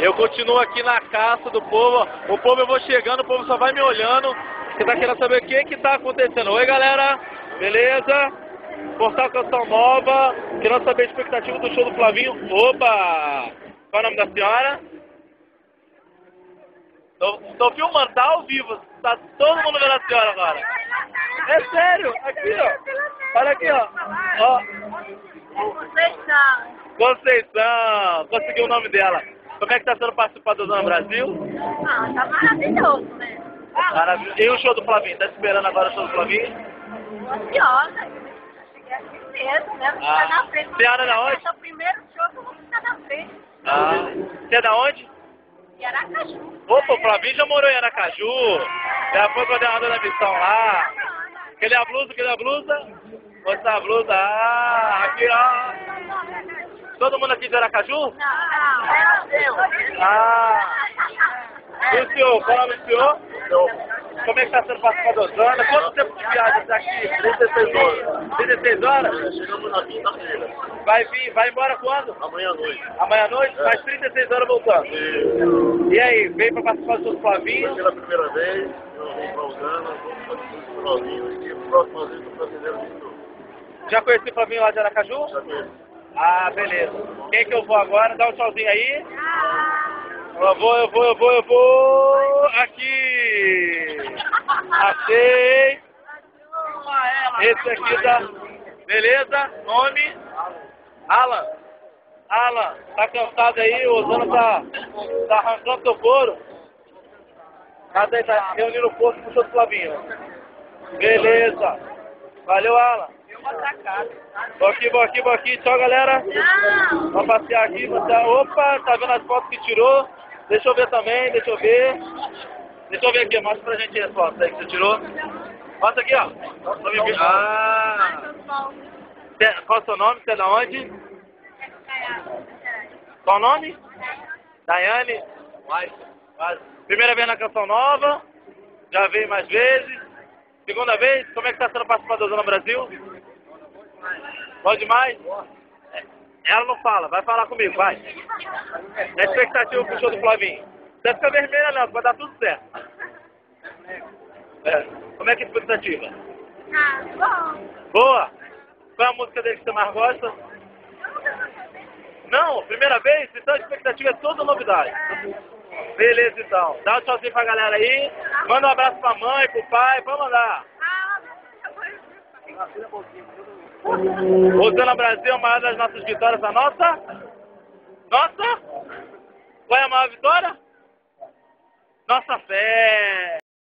Eu continuo aqui na caça do povo. O povo, eu vou chegando, o povo só vai me olhando, que tá querendo saber o que tá acontecendo. Oi, galera, beleza? Portal Canção Nova, querendo saber a expectativa do show do Flavinho. Opa! Qual é o nome da senhora? Tô filmando, tá ao vivo. Tá todo mundo vendo a senhora agora. É sério, aqui ó. Olha aqui ó. Ó. Conceição. Conseguiu o nome dela. Como é que tá sendo participar do Zona Brasil? Ah, tá maravilhoso, né? Maravilhoso. E o show do Flavinho? Tá esperando agora o show do Flavinho? Ansiosa. Cheguei aqui mesmo, né? Vou ficar na frente. Senhora da onde? Esse é o primeiro show que eu vou ficar na frente. Ah. Você é da onde? Em Aracaju. Opa, o Flavinho já morou em Aracaju. Já foi coordenador da missão lá. Cadê a blusa? Cadê a blusa? Mostra a blusa. Ah, aqui ó. Todo mundo aqui de Aracaju? Não, é o seu. Ah. E o senhor? Qual é o nome do senhor? Como é que está sendo participar da Zona? Quanto tempo de viagem está aqui? 36 horas. 36 horas? Chegamos na quinta-feira. Vai embora quando? Amanhã à noite. Amanhã à noite? Mais 36 horas voltando. E aí, veio para participar do show do Flavinho? Pela primeira vez, eu vim para Usana, vamos fazer tudo com o Flavinho e o próximo vez o brasileiro de tudo. Já conheci o Flavinho lá de Aracaju? Já conheço. Ah, beleza. Quem que eu vou agora? Dá um tchauzinho aí. Eu vou. Aqui. Achei. Esse aqui tá. Beleza? Nome? Alan. Alan, tá cansado aí? O Zona tá arrancando teu couro. Tá reunindo o corpo pro show do Flavinho. Beleza. Valeu, Alan. Vou aqui. Tchau, galera. Vamos passear aqui. Opa, tá vendo as fotos que tirou? Deixa eu ver também, deixa eu ver aqui, mostra pra gente as fotos aí que você tirou. Mostra aqui, ó. Ah. Qual é o seu nome? Você é da onde? Qual o nome? Daiane? Primeira vez na Canção Nova. Já veio mais vezes. Segunda vez? Como é que tá sendo participar da Zona Brasil? Bom demais? Ela não fala, vai falar comigo, vai. É expectativa pro show do Flavinho. Não deve ficar vermelha não, vai dar tudo certo. É. Como é que é a expectativa? Bom. Boa? Qual é a música dele que você mais gosta? Não, primeira vez? Então a expectativa é toda novidade. Beleza então. Dá um tchauzinho pra galera aí. Manda um abraço pra mãe, pro pai, pode mandar. O Zona Brasil é a maior das nossas vitórias, a nossa? Nossa? Qual é a maior vitória? Nossa fé!